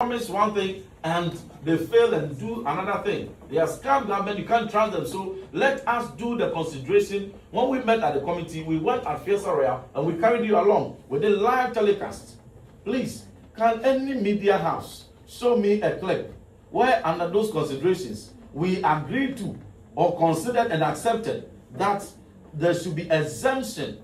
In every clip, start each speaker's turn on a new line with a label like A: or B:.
A: promise one thing and they fail and do another thing. They are scam government, you can't trust them. So let us do the consideration. When we met at the committee, we went at Fiesta Royal and we carried you along with the live telecast. Please, can any media house show me a clip where under those considerations we agreed to or considered and accepted that there should be exemption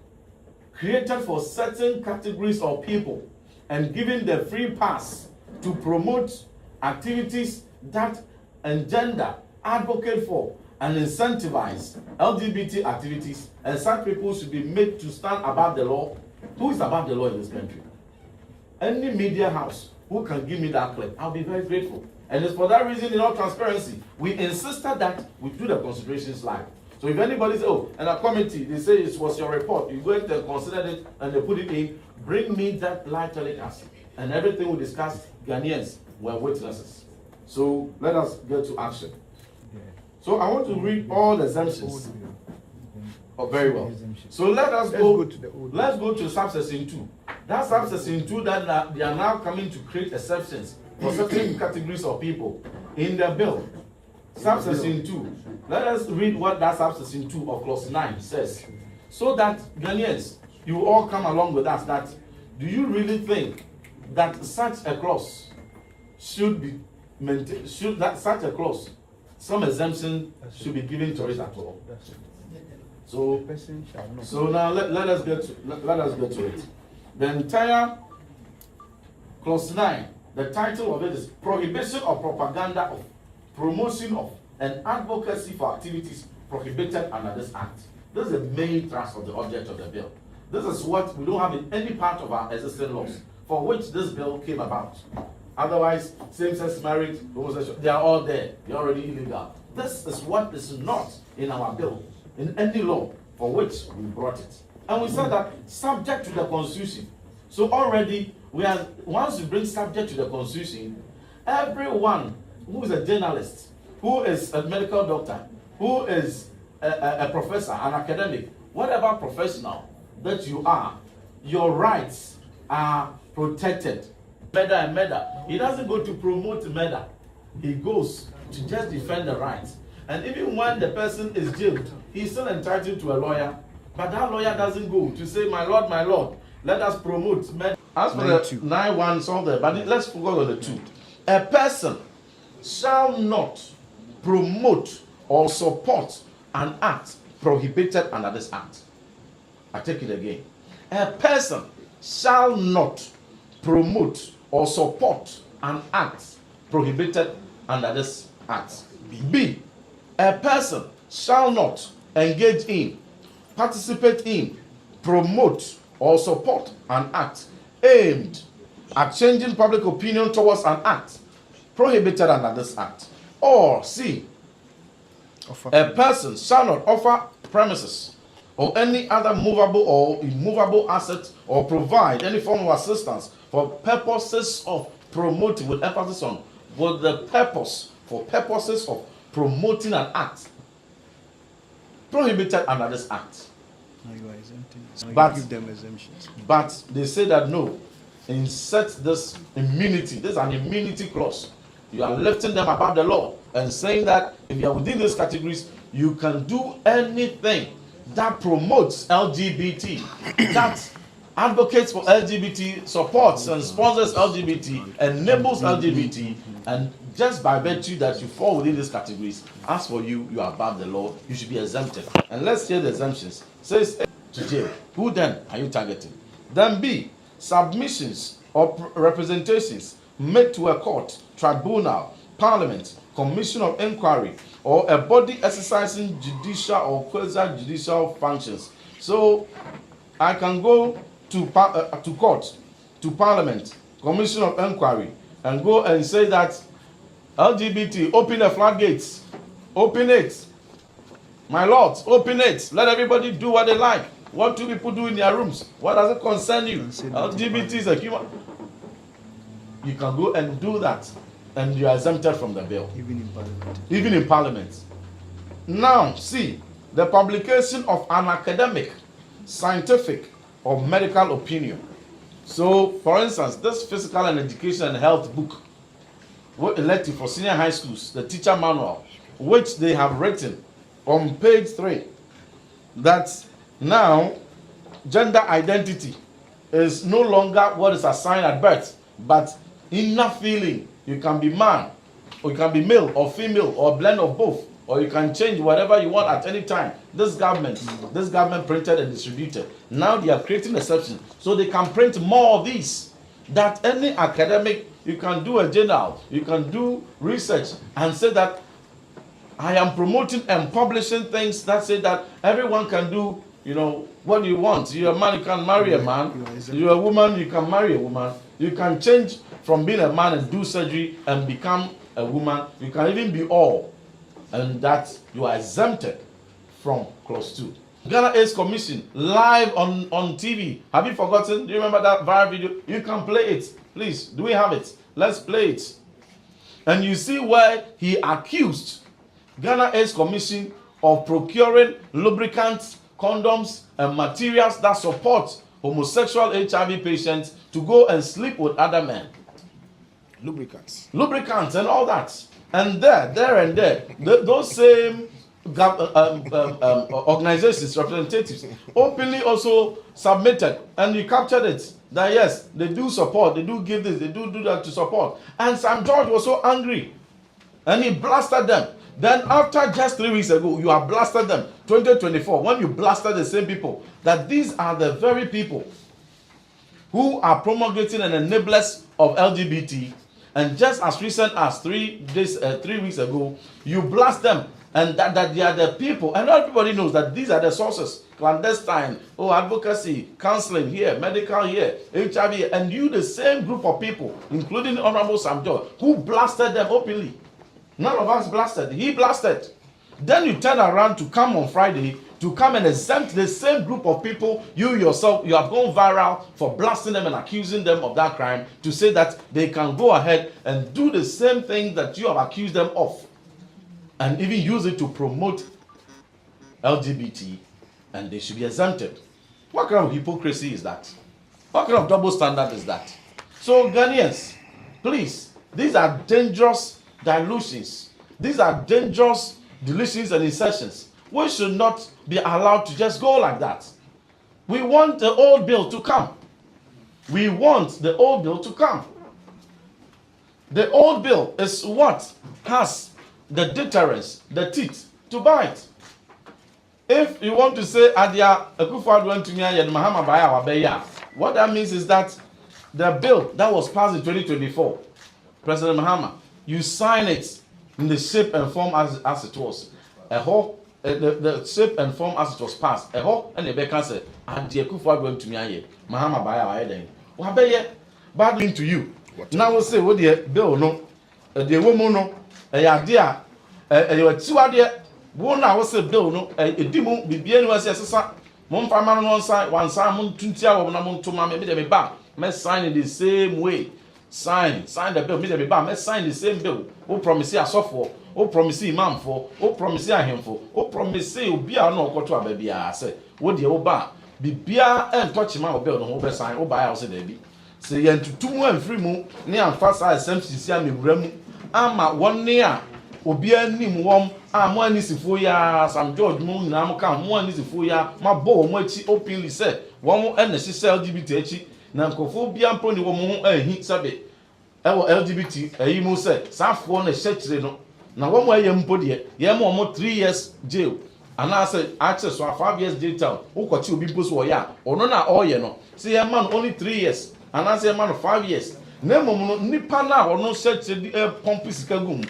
A: created for certain categories of people and given the free pass to promote activities that engender, advocate for, and incentivize LGBT activities, and such people should be made to stand above the law. Who is above the law in this country? Any media house who can give me that clip, I'll be very grateful. And it's for that reason, in all transparency, we insisted that we do the considerations live. So if anybody says, oh, and a committee, they say it was your report, you go and consider it and they put it in, bring me that live telecast. And everything we discussed, Ghanaians were witnesses. So let us get to action. So I want to read all the exemptions. Oh, very well. So let's go to subsection 2. That subsection 2 that they are now coming to create exceptions for certain categories of people in the bill. Subsection 2. Let us read what that subsection 2 of clause 9 says. So that Ghanaians, you all come along with us. That do you really think that such a clause should be maintained? Should that such a clause, some exemption should be given to it at all? So now let us get to it. The entire clause 9. The title of it is Prohibition of Propaganda of, Promotion of, and Advocacy for Activities Prohibited under this Act. This is the main thrust of the object of the bill. This is what we don't have in any part of our existing laws for which this bill came about. Otherwise, same-sex marriage, homosexual, they are all there. They are already illegal. This is what is not in our bill, in any law for which we brought it. And we said that subject to the Constitution. So already, once you bring subject to the Constitution, everyone who is a journalist, who is a medical doctor, who is a professor, an academic, whatever professional that you are, your rights are protected. Murder and murder. He doesn't go to promote murder. He goes to just defend the rights. And even when the person is jailed, he's still entitled to a lawyer. But that lawyer doesn't go to say, my Lord, let us promote murder. As for the 9-1, it's all there. But let's focus on the 2. A person shall not promote or support an act prohibited under this act. I take it again. A person shall not promote or support an act prohibited under this act. B. A person shall not engage in, participate in, promote or support an act aimed at changing public opinion towards an act prohibited under this act. Or C. A person shall not offer premises or any other movable or immovable asset or provide any form of assistance for purposes of promoting, with emphasis on, for purposes of promoting an act prohibited under this act.
B: You are exempting.
A: But
B: give them exemptions.
A: But they say that no, insert this immunity. This is an immunity clause. You are lifting them above the law and saying that if you are within these categories, you can do anything that promotes LGBT, that advocates for LGBT, supports and sponsors LGBT, enables LGBT, and just by virtue that you fall within these categories, as for you, you are above the law, you should be exempted. And let's hear the exemptions. Says to jail. Who then are you targeting? Then B, submissions or representations made to a court, tribunal, parliament, commission of inquiry, or a body exercising judicial or quasi-judicial functions. So I can go to court, to parliament, commission of inquiry, and go and say that LGBT, open the floodgates, open it. My lords, open it. Let everybody do what they like. What do people do in their rooms? What does it concern you? LGBT is a human. You can go and do that, and you are exempted from the bill.
B: Even in parliament.
A: Even in parliament. Now, see, the publication of an academic, scientific, or medical opinion. So, for instance, this physical and education and health book elective for senior high schools, the teacher manual, which they have written on page 3, that now gender identity is no longer what is assigned at birth, but inner feeling. You can be man, or you can be male or female, or a blend of both, or you can change whatever you want at any time. This government printed and distributed. Now they are creating exceptions, so they can print more of these. That any academic, you can do a journal, you can do research, and say that I am promoting and publishing things that say that everyone can do, what you want. You're a man, you can marry a man. You're a woman, you can marry a woman. You can change from being a man and do surgery and become a woman. You can even be all. And that you are exempted from clause 2. Ghana AIDS Commission, live on TV. Have you forgotten? Do you remember that viral video? You can play it. Please, do we have it? Let's play it. And you see where he accused Ghana AIDS Commission of procuring lubricants, condoms, and materials that support homosexual HIV patients to go and sleep with other men.
C: Lubricants
A: And all that. And there, those same organizations, representatives, openly also submitted, and you captured it, that yes, they do support, they do give this, they do that to support. And Sam George was so angry, and he blasted them. Then after just 3 weeks ago, you have blasted them, 2024, when you blasted the same people, that these are the very people who are promulgating and enablers of LGBT. And just as recent as 3 weeks ago, you blast them, and that they are the people, and everybody knows that these are the sources: clandestine, advocacy, counseling here, medical here, HIV, and you, the same group of people, including Honorable Sam George, who blasted them openly. None of us blasted, he blasted. Then you turn around to come on Friday to come and exempt the same group of people. You yourself, you have gone viral for blasting them and accusing them of that crime, to say that they can go ahead and do the same thing that you have accused them of, and even use it to promote LGBT, and they should be exempted. What kind of hypocrisy is that? What kind of double standard is that? So Ghanaians, please, these are dangerous dilutions. These are dangerous deletions and insertions. We should not be allowed to just go like that. We want the old bill to come. We want the old bill to come. The old bill is what has the deterrence, the teeth to bite. If you want to say Adia Akufo-Addo and Mahama Baya Wabeya, what that means is that the bill that was passed in 2024, President-Mahama, you sign it in the shape and form as it was. The shape and form as it was passed. And the baker said, Adia Akufo-Addo Mahama Baya Wabeya. Wabeya, bad thing to you. Now we'll say, what the bill no, the woman no, a idea, a two idea. One I was a bill no a demo be bien was sasa mon farmer on one side mon 20 hour na mon to ma me dey ba me sign in the same way, sign the bill me dey ba me sign the same bill. O promise asofo, o promise imam for, o promise ahemfo, o promise obi a na okoto aba bia say wo de wo ba bibia en touch ma bill no be sign o ba ya say dey bi say yen tutum an free mu ne amfa sa assemblity a me wura mu ama won ne a obi anim wom mo anisifo ya Sam George mo nyina mo kan mo anisifo ya ma bo mo achi openly say wom na hye LGBT achi na nkofo bia mpo ni wom ho ahi sabe ewo LGBT ayi mo say safo na hye kire no na wom aye mpo de ye mo 3 years jail ana say access to 5 years jail town ukochi obi post wo ya ono na oye no say ye man only 3 years ana say man 5 years na mom no nipa na ono hye kire pomp sika gum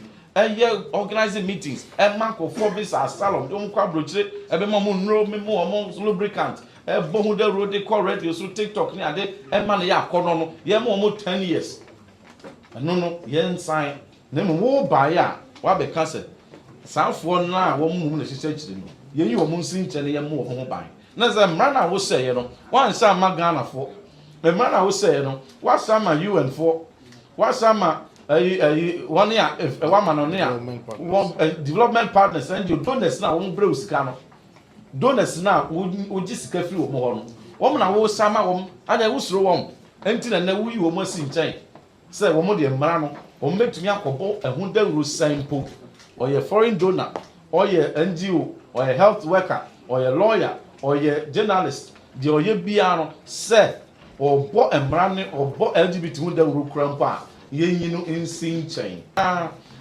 A: organizing meetings manko for visa salon don kwa brochire ebe mo nro me mo lubricant bohu the road dey correct you so TikTok ni ade man ya akono no ye mo 10 years no ye sign na mo wo ba ya wa be cancel sanfo na wo mu na hyehyɛ kyire no ye yi wo mu nsin kyɛ ne ye mo wo ho ban na za mra na wo sɛ ye no wan sa ma Ghana fo me mra na wo sɛ ye no wa sa ma UN fo wa sa ma one year one man on here development partners and you donors now won brew sika no donors now wo gi sika free wo ho no wo na wo sama wo ada wo suro wo enti na wo yi wo masi nkyɛn say womo de mmara no womo betumi akobo ehun dawuru sample or your foreign donor or your NGO or your health worker or your lawyer or your journalist the or your biano say or bo mmara or bo LGBT hu dawuru krampa yenyi no insin chain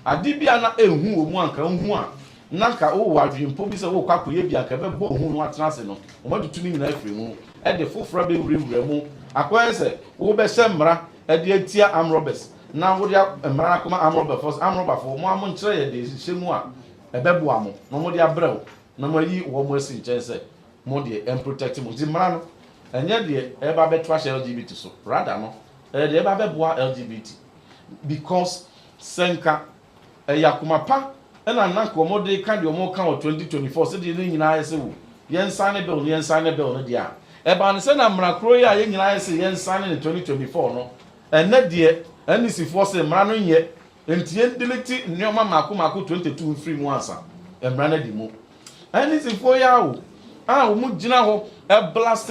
A: ade bia na ehu wo mu anka hu a nanka wo wadwempo bi se wo kwakoye bia ka bebo hu no atena se no o madutu ni nyina afiri mu e de fofora be wurewura mu akoye se wo be se mmara e de atia amrobes na wo de mmara akoma amrobafo mo am nkyere ye de hyemu a e bebo amo no mo de abrew na mo yi wo mo asi nkyere se mo de protect mo di mmara no enye de e ba beto ahye LGBT so rather no e de e ba bebo LGBT because senka yakumapa ena nanka omode ka de omo ka 2024 se de nyina ayese wo yen sign bill no dia e ba ne se na mrakro ya yen nyina ayese yen sign in 2024 no ene de anisifo se mra no nye entie delete nyoma mako 22 free mu ansa e mra na di mu anisifo ya wo wo mu gina ho e blast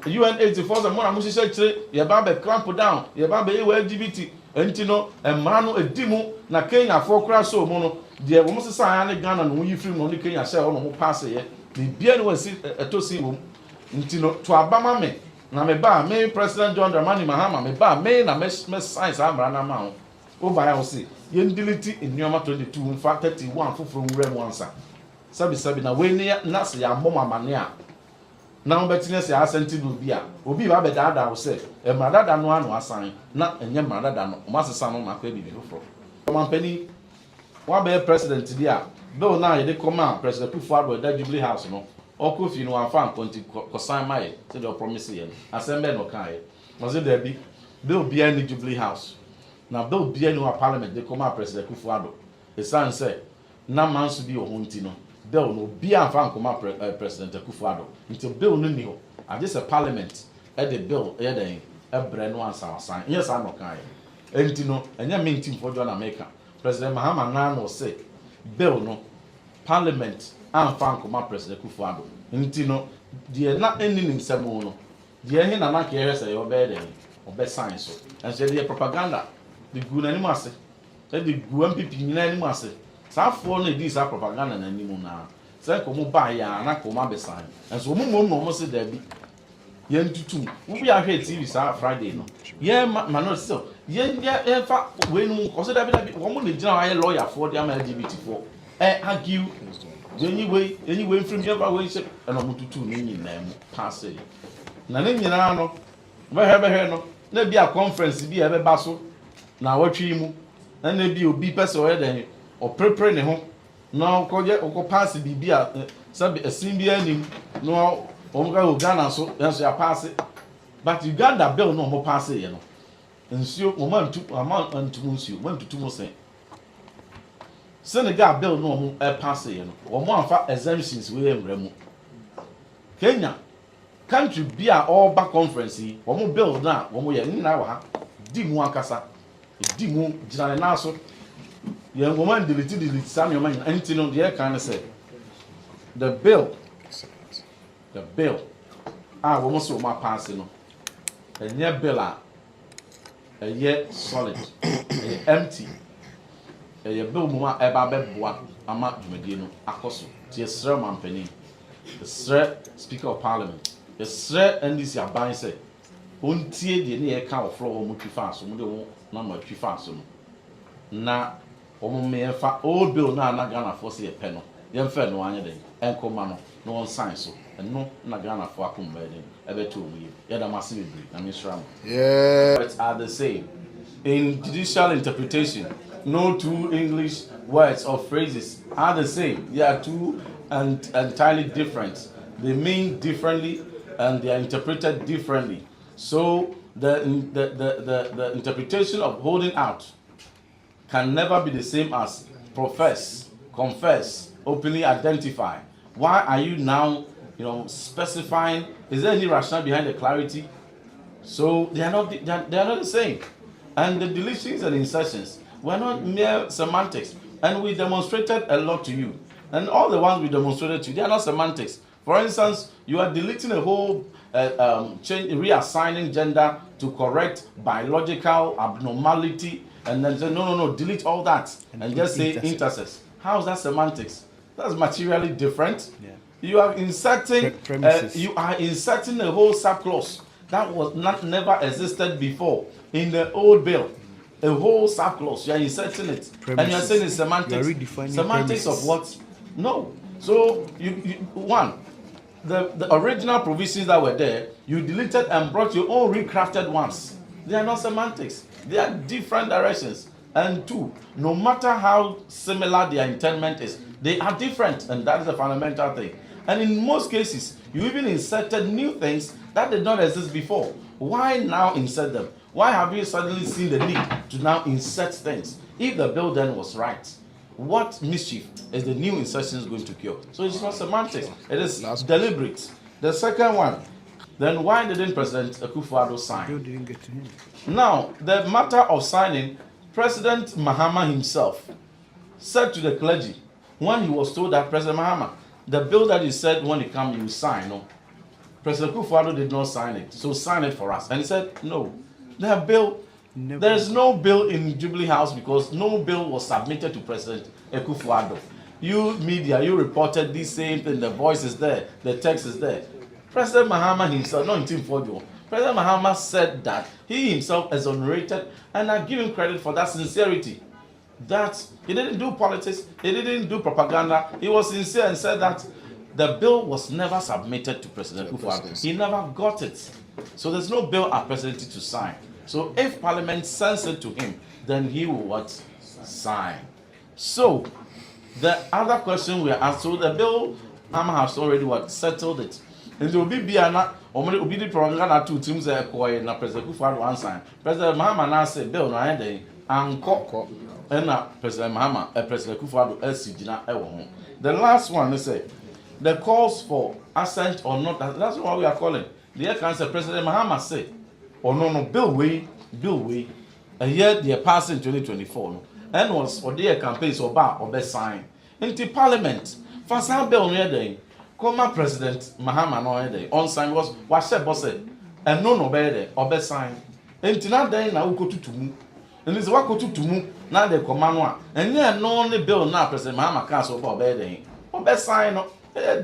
A: UN 84 se mo na mo hihye kire ye ba be clamp down ye ba be LGBT enti no mra no edimu na Kenya for kra so mu no de wo mo sesa ya ne Ghana no yi free no ne Kenya share wo no mo pass ye de bia no wasi etosi wo enti no to abama me na me ba me President John Dramani Mahama me ba me na me science amra na ma wo ba ya wo se ye delete nyoma 22 mfa 31 foforo nwura mu ansa sabi na we ne na se ya mbom amane a na wo betine se asenti do bia obi ba be dada wo se emradada no anu asan na enye mradada no o masesa no makwa bibi foforo mampani wa be president dia bill na ye de come President Kufuor da Jubilee House no okofi no afa konti kosan mai se do promise ye assemble no kai mo se there bi bill bia ni Jubilee House na bill bia ni wa parliament de come President Kufuor e san say na manso bi o honti no bill no bia afa come President Kufuor until bill no ni ho I just a parliament e de bill e den e bre no ansa asan yes I no kai enti no enya minti for John America Prez.Mahama na no say bill no parliament and fankoma President Kufuor enti no de na eni nsemo no de ehe na ke here say obe den obe sign so and say the propaganda the gu na ni mase say the gu MPP ni na ni mase safo no di sa propaganda na ni mu na say ko mu ba ya na ko ma be sign and so mu no say there bi yen tutu wo bi ahwe TV sa Friday no ye no still yen fa we no ko say da bi wo mo le gina aye lawyer for the LGBT4 argue anyway from here we say no mo tutu ni nyina mu pass it na ne nyina no we he no na bi a conference bi e be ba so na watwi mu na bi obi pese o ye den o prepare ne ho na ko je o pass bi a sabi asin bi anim no o Ghana so yanso ya pass but Uganda bill no mo pass ye no nsuo o ma ntu nsuo ma ntutu mo sen Senegal bill no mo pass ye no o mo anfa exemptions we enwra mu Kenya country bi a all back conference yi o mo bill na o mo ye nina wa ha di mu akasa di mu gina na so ye ngo man delete sam yo man anti no de kan say the bill we must so ma pass no enye bill a eye solid eye empty eye bill mu a eba beboa ama dwumadi no akoso tie sre mampani the sre speaker of parliament the sre ndc aban say ontie de ne ye ka wo floor mo twifa so mo de wo na ma twifa so no na wo mo me fa old bill na Ghana force ye pe no ye mfa no anya den enkoma no no on sign so no na Ghana for akumba den ebe to mu ye da massive degree na me sram yeah words are the same in judicial interpretation. No two English words or phrases are the same. They are two and entirely different. They mean differently and they are interpreted differently. So the interpretation of holding out can never be the same as profess, confess, openly identify. Why are you now, specifying? Is there any rationale behind the clarity? So they are not the same. And the deletions and insertions were not mere semantics. And we demonstrated a lot to you. And all the ones we demonstrated to you, they are not semantics. For instance, you are deleting a whole reassigning gender to correct biological abnormality, and then say, no, delete all that, and just say intersex. How is that semantics? That's materially different.
B: Yeah.
A: You are inserting
B: Premises.
A: a whole subclause that was never existed before in the old bill. A whole subclause, you are inserting it,
B: Premises.
A: and you are saying it's semantics.
B: You are redefining
A: semantics
B: premises.
A: of what? No. So the original provisions that were there, you deleted and brought your own recrafted ones. They are not semantics. They are different directions. And two, no matter how similar their intendment is, they are different, and that is the fundamental thing. And in most cases, you even inserted new things that did not exist before. Why now insert them? Why have you suddenly seen the need to now insert things? If the bill then was right, what mischief is the new insertions going to cure? So it's not semantics, it is deliberate. The second one, then why didn't President Akufo-Addo sign?
B: Bill didn't get to him.
A: Now, the matter of signing, President.Mahama himself said to the clergy, when he was told that President.Mahama, the bill that you said when you come, you will sign. No, President Akufo-Addo did not sign it, so sign it for us. And he said, no, the bill, there is no bill in Jubilee House because no bill was submitted to President Akufo-Addo. You media, you reported this same thing, the voice is there, the text is there. President.Mahama himself, not in Team 40, President.Mahama said that he himself exonerated, and I give him credit for that sincerity. That he didn't do politics, he didn't do propaganda, he was sincere and said that the bill was never submitted to President Akufo-Addo. He never got it. So there's no bill at President to sign. So if Parliament sends it to him, then he will what? Sign. So the other question we are asked, so the bill, Mahama has already what? Settled it. And there will be Biana, or maybe the propaganda two teams are quiet, and President Akufo-Addo one sign. President.Mahama now say, bill, no, I ain't and President.Mahama, President Akufo-Addo, LCG, the last one, they say, the calls for assent or not, that's what we are calling. The air cancer President.Mahama say, oh no, bill way, and yet they are passing 2024, no, and was for their campaigns or bar or best sign. Into Parliament, for some bill near day, come President.Mahama no day, on sign was what said boss, and no better or best sign. Into that day now go to move. And this is what go to move now the command one. And then no only bill now President.Mahama can't so for better or best sign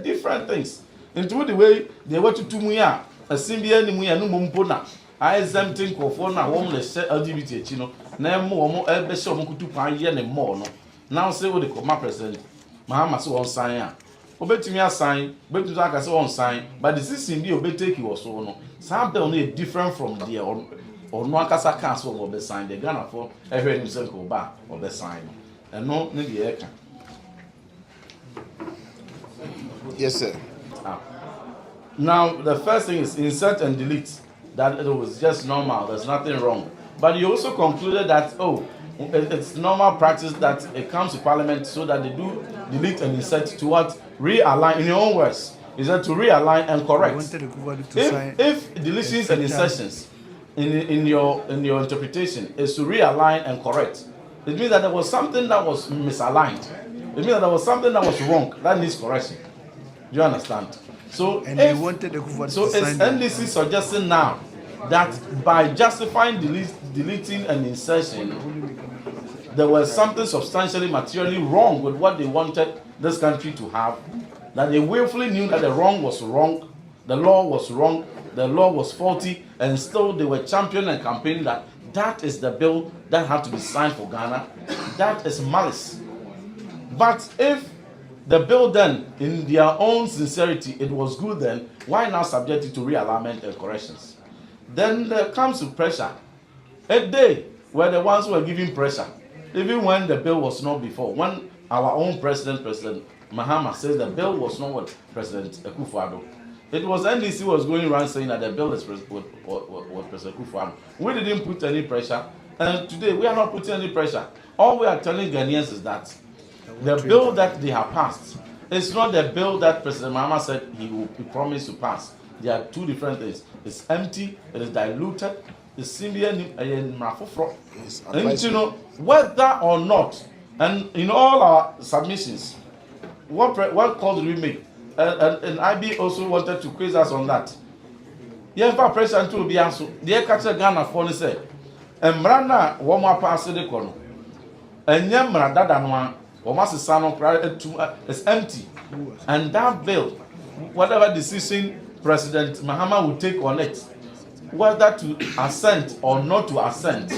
A: different things. Into the way they were to move a symbia ni no mumpona. I exempting for now homeless LGBTQ no. Na more ebe show mo kutu pan ye ne more no. Now say what the command President.Mahama so on sign. Obetumi assign, obetumi aka say on sign, but the system bi obetake was so no. Some bill no different from there or no akasa can so obe sign the Ghana for every himself go back obe sign. And no ne the eka.
C: Yes, sir.
A: Now, the first thing is insert and delete. That it was just normal, there's nothing wrong. But you also concluded that, it's normal practice that it comes to Parliament so that they do delete and insert to what? Realign, in your own words. Is that to realign and correct? If deletions and insertions in your interpretation is to realign and correct, it means that there was something that was misaligned. It means that there was something that was wrong that needs correction. Do you understand? So,
B: and they wanted the
A: so is NDC suggesting now that by justifying deleting and insertion, there was something substantially, materially wrong with what they wanted this country to have? That they willfully knew that the wrong was wrong, the law was wrong, the law was faulty, and still they were championing and campaigning that that is the bill that had to be signed for Ghana. That is malice. But if the bill then, in their own sincerity, it was good then, why now subject it to realignment and corrections? Then there comes to pressure. A day were the ones who were giving pressure, even when the bill was not before. When our own President.Mahama says the bill was not what President Akufo-Addo. It was NDC was going around saying that the bill is with President Akufo-Addo. We didn't put any pressure, and today we are not putting any pressure. All we are telling Ghanaians is that the bill that they have passed is not the bill that President.Mahama said he promised to pass. There are two different things. It's empty, it is diluted, it's similar and you know, whether or not, and in all our submissions, what call did we make? And IB also wanted to quiz us on that. Yemfa president will be answer. The catch a Ghana for say. And Mrana, one more pass the corner. And Yamra Dadanwa, or Master Sano is empty. And that bill, whatever decision Prez.Mahama will take on it, whether to assent or not to assent,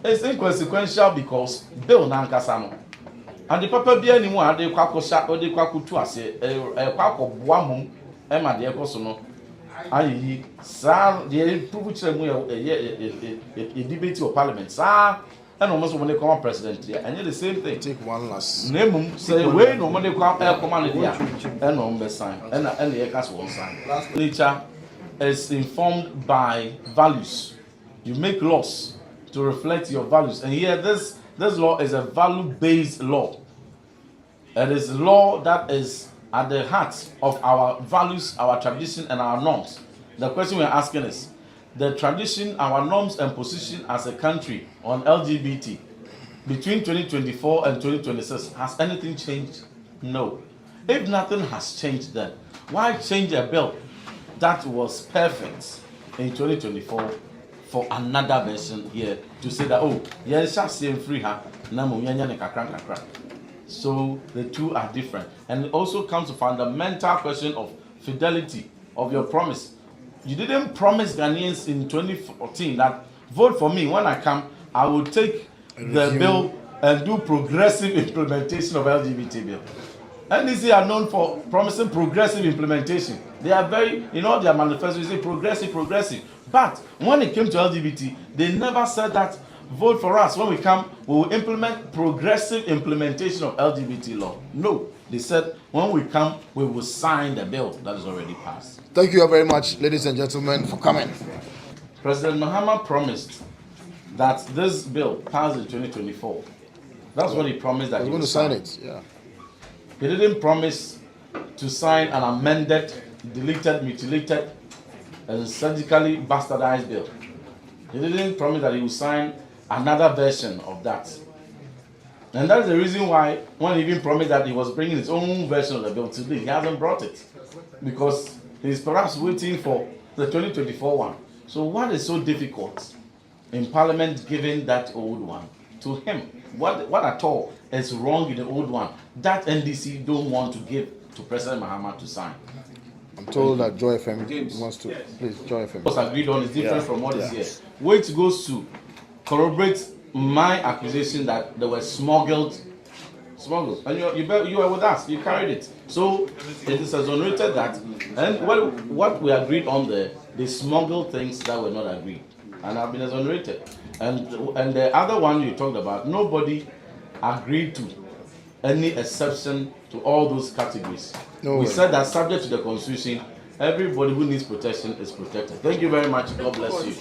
A: is inconsequential because bill Nankasano. And the papa be anyone, they quack shot or they quack to us, a quack of one Emma de Ecosono. I sir, the which a debate or parliament, sir, and almost when they come president here, and the same thing.
C: Take one last.
A: Name say, way no money come air command here, and on the sign, and the Ekas one sign. Nature is informed by values. You make laws to reflect your values, and here this law is a value-based law. It is a law that is at the heart of our values, our tradition, and our norms. The question we're asking is, the tradition, our norms and position as a country on LGBT between 2024 and 2026, has anything changed? No. If nothing has changed then, why change a bill that was perfect in 2024 for another version here to say that, oh, yes, free her, so the two are different. And it also comes to fundamental question of fidelity of your promise. You didn't promise Ghanaians in 2014 that vote for me. When I come, I will take the bill and do progressive implementation of LGBT bill. NDC are known for promising progressive implementation. They are very, their manifesto, you say progressive. But when it came to LGBT, they never said that vote for us. When we come, we will implement progressive implementation of LGBT law. No, they said when we come, we will sign the bill that is already passed.
C: Thank you very much, ladies and gentlemen, for coming.
A: Prez.Mahama promised that this bill passed in 2024. That's what he promised that he
C: going
A: would
C: to sign it. Yeah.
A: He didn't promise to sign an amended, deleted, mutilated, and surgically bastardized bill. He didn't promise that he would sign another version of that. And that's the reason why, when he even promised that he was bringing his own version of the bill today, he hasn't brought it. Because he's perhaps waiting for the 2024 one. So what is so difficult in Parliament giving that old one to him? What at all is wrong in the old one that NDC don't want to give to Prez.Mahama to sign?
C: I'm told that Joy FM wants to. Please, Joy FM.
A: What's agreed on is different from what is here. Which goes to corroborate my accusation that there were smuggled. And you were with us, you carried it. So it is exonerated that, and what we agreed on the smuggled things that were not agreed, and have been exonerated. And the other one you talked about, nobody agreed to any exception to all those categories. No way. Said that subject to the Constitution, everybody who needs protection is protected. Thank you very much. God bless you.